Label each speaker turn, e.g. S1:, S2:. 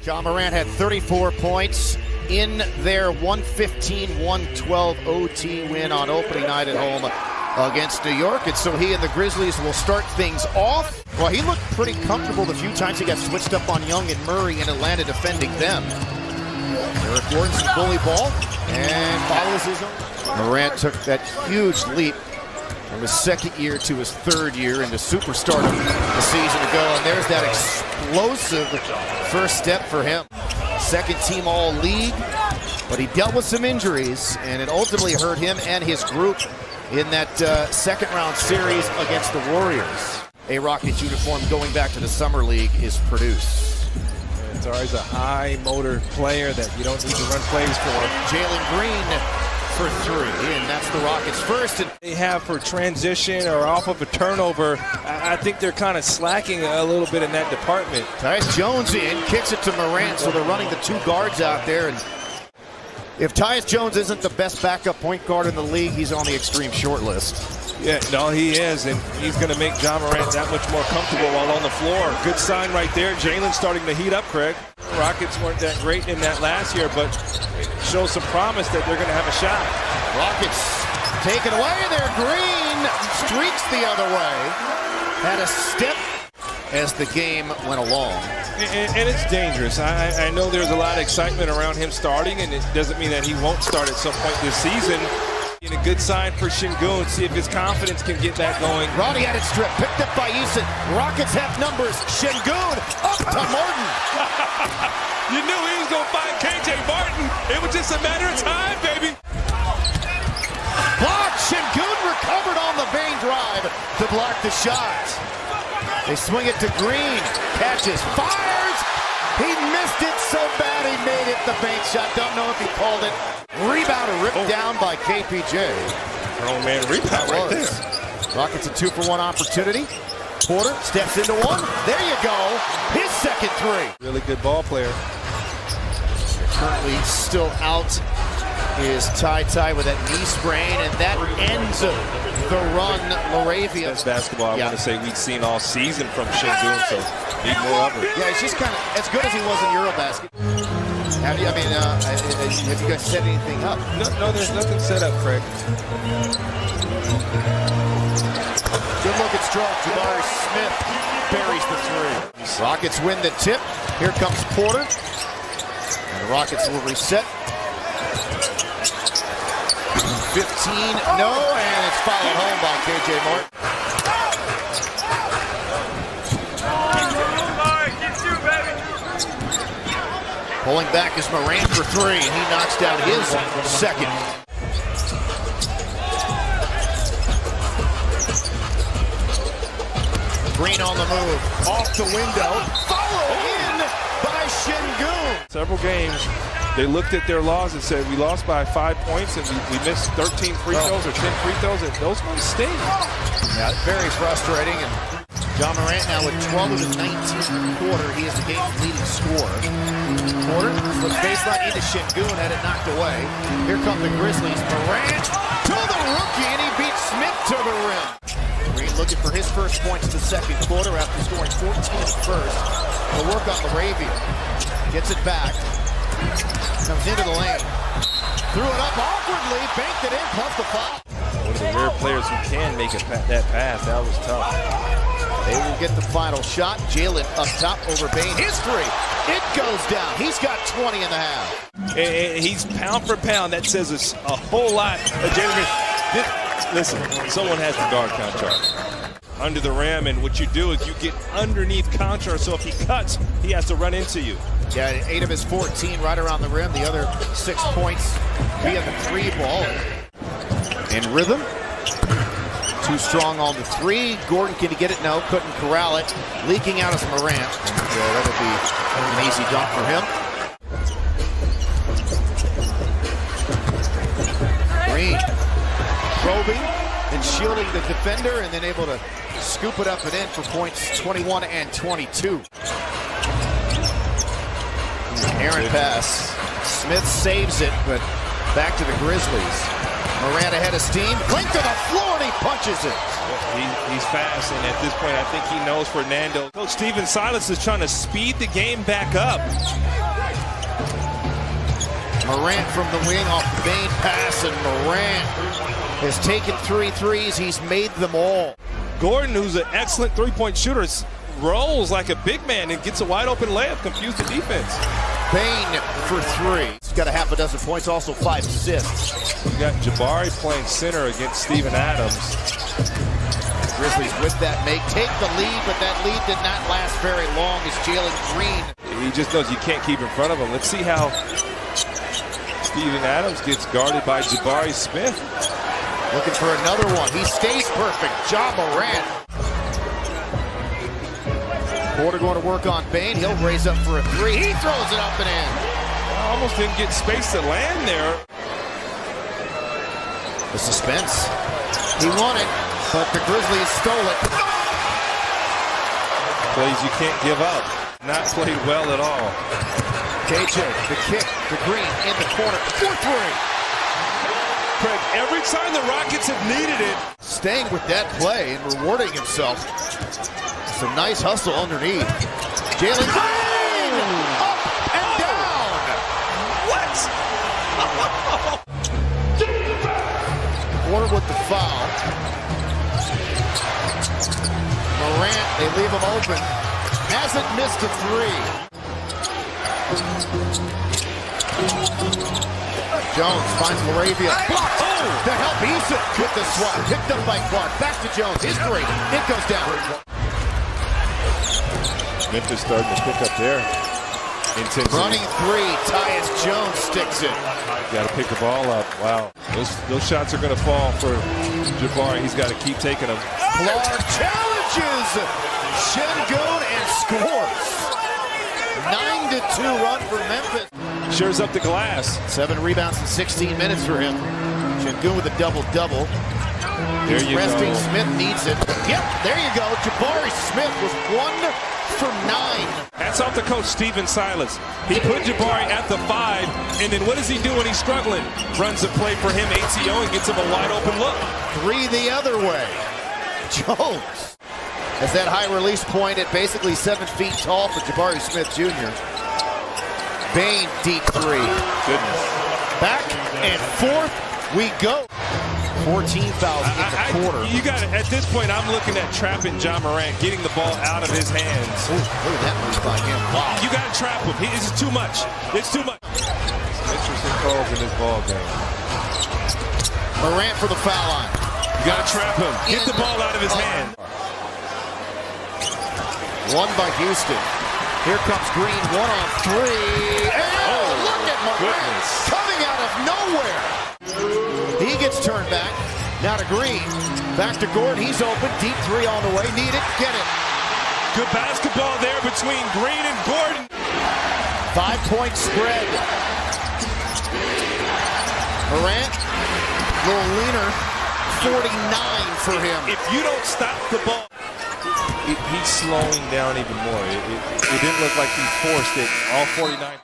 S1: Ja Morant had 34 points in their 115-112 OT win on opening night at home against New York. And so he and the Grizzlies will start things off. Well, he looked pretty comfortable the few times he got switched up on Young and Murray in Atlanta defending them. Eric Gordon's bully ball and follows his own. Morant took that huge leap from his second year to his third year into superstardom a season ago. And there's that explosive first step for him. Second team all-league, but he dealt with some injuries, and it ultimately hurt him and his group in that second round series against the Warriors. A Rockets uniform going back to the Summer League is produced.
S2: It's always a high motor player that you don't need to run plays for.
S1: Jalen Green for three, and that's the Rockets' first. And
S2: they have for transition or off of a turnover, I think they're kind of slacking a little bit in that department.
S1: Tyus Jones in, kicks it to Morant, so they're running the two guards out there. And if Tyus Jones isn't the best backup point guard in the league, he's on the extreme short list.
S2: Yeah, no, he is, and he's going to make Ja Morant that much more comfortable while on the floor. Good sign right there. Jalen's starting to heat up, Craig. Rockets weren't that great in that last year, but it shows some promise that they're going to have a shot.
S1: Rockets taken away there. Green streaks the other way. Had a step as the game went along.
S2: And it's dangerous. I know there's a lot of excitement around him starting, and it doesn't mean that he won't start at some point this season. And a good sign for Şengün. See if his confidence can get that going.
S1: Roddy had it stripped, picked up by Eason. Rockets have numbers. Şengün up to Martin.
S2: You knew he was going to find KJ Martin. It was just a matter of time, baby.
S1: Block. Şengün recovered on the vein drive to block the shot. They swing it to Green. Catches. Fires. He missed it so bad he made it the bank shot. Don't know if he called it. Rebounder ripped down by KPJ.
S2: Oh man, rebound right there.
S1: Rockets a 2-for-1 opportunity. Porter steps into one. There you go. His second three.
S2: Really good ball player.
S1: Currently still out is Ty with that knee sprain, and that ends the run. Laravia.
S2: That's basketball I want to say we've seen all season from Şengün, so need more of it.
S1: Yeah, he's just kind of as good as he was in Eurobasket. Have you guys set anything up?
S2: No, there's nothing set up, Craig.
S1: Good look at Strong. Jabari Smith buries the three. Rockets win the tip. Here comes Porter. And the Rockets will reset. 15, no, and it's fouled home by KJ Martin. Pulling back is Morant for three, and he knocks down his second. Green on the move, off the window, followed in by Şengün.
S2: Several games, they looked at their loss and said, we lost by 5 points and we missed 13 free throws or 10 free throws, and those ones sting.
S1: Yeah, very frustrating. And Ja Morant now with 12 of his 19th quarter. He is the game's leading scorer. Porter was baseline into Şengün, had it knocked away. Here come the Grizzlies. Morant to the rookie, and he beats Smith to the rim. Green looking for his first points in the second quarter after scoring 14 in the first. He'll work on Laravia. Gets it back. Comes into the lane. Threw it up awkwardly, banked it in, plus the foul.
S2: One of the rare players who can make that pass. That was tough.
S1: They will get the final shot. Jalen up top over Bane. His three. It goes down. He's got 20 and a half.
S2: And he's pound for pound. That says a whole lot. Listen, someone has to guard Conchar under the rim, and what you do is you get underneath Conchar, so if he cuts, he has to run into you.
S1: Yeah, 8 of his 14 right around the rim. The other 6 points via the three ball. In rhythm. Too strong on the three. Gordon, can he get it? No, couldn't corral it. Leaking out is Morant. And that'll be an easy dunk for him. Green probing and shielding the defender, and then able to scoop it up and in for points 21 and 22. Errant pass. Smith saves it, but back to the Grizzlies. Morant ahead of steam. Length to the floor, and he punches it.
S2: He's fast, and at this point, I think he knows Fernando. Coach Stephen Silas is trying to speed the game back up.
S1: Morant from the wing off the Bane pass, and Morant has taken 3 threes. He's made them all.
S2: Gordon, who's an excellent three-point shooter, rolls like a big man and gets a wide-open layup, confuse the defense.
S1: Bane for 3. He's got a half a dozen points, also 5 assists.
S2: We got Jabari playing center against Steven Adams.
S1: Grizzlies with that make take the lead, but that lead did not last very long as Jalen Green.
S2: He just knows you can't keep in front of him. Let's see how Steven Adams gets guarded by Jabari Smith.
S1: Looking for another one. He stays perfect. Ja Morant. Porter going to work on Bane. He'll raise up for a 3. He throws it up and in.
S2: Almost didn't get space to land there.
S1: The suspense. He won it, but the Grizzlies stole it.
S2: Plays you can't give up. Not played well at all.
S1: KJ, the kick, the Green in the corner. 4-3.
S2: Craig, every time the Rockets have needed it.
S1: Staying with that play and rewarding himself. Some nice hustle underneath. Jalen Green! Up and down!
S2: What?
S1: Porter with the foul. Morant, they leave him open. Hasn't missed a 3. Jones finds Laravia. Blocked. To help Eason with the swat. Picked up by Clark. Back to Jones. His 3. It goes down.
S2: Memphis starting to pick up their intensity.
S1: Running 3. Tyus Jones sticks it.
S2: Got to pick the ball up. Wow. Those shots are going to fall for Jabari. He's got to keep taking them.
S1: Clark challenges Şengün and scores. 9-2 run for Memphis.
S2: Shares up the glass.
S1: 7 rebounds in 16 minutes for him. Şengün with a double-double.
S2: There you
S1: resting.
S2: go.
S1: Smith needs it. Yep, there you go. Jabari Smith was 1 for 9.
S2: Hats off to Coach Stephen Silas. He put Jabari at the 5, and then what does he do when he's struggling? Runs a play for him, ATO, and gets him a wide-open look.
S1: 3 the other way. Jones has that high release point at basically 7 feet tall for Jabari Smith Jr. Bane, deep 3.
S2: Goodness.
S1: Back and forth we go. 14 fouls in the quarter.
S2: You got it. At this point, I'm looking at trapping Ja Morant, getting the ball out of his hands.
S1: Ooh, look at that move by him. Wow.
S2: You got to trap him. It's too much. It's too much. Some interesting calls in this ball game.
S1: Morant for the foul line.
S2: You got to trap him. Get the ball out of his hand.
S1: One by Houston. Here comes Green, 1 on 3. And look at Morant coming out of nowhere. He gets turned back. Now to Green. Back to Gordon. He's open. Deep 3 on the way. Need it. Get it.
S2: Good basketball there between Green and Gordon.
S1: 5-point spread. Morant, a little leaner. 49 for him.
S2: If you don't stop the ball, he's slowing down even more. It didn't look like he forced it. All 49.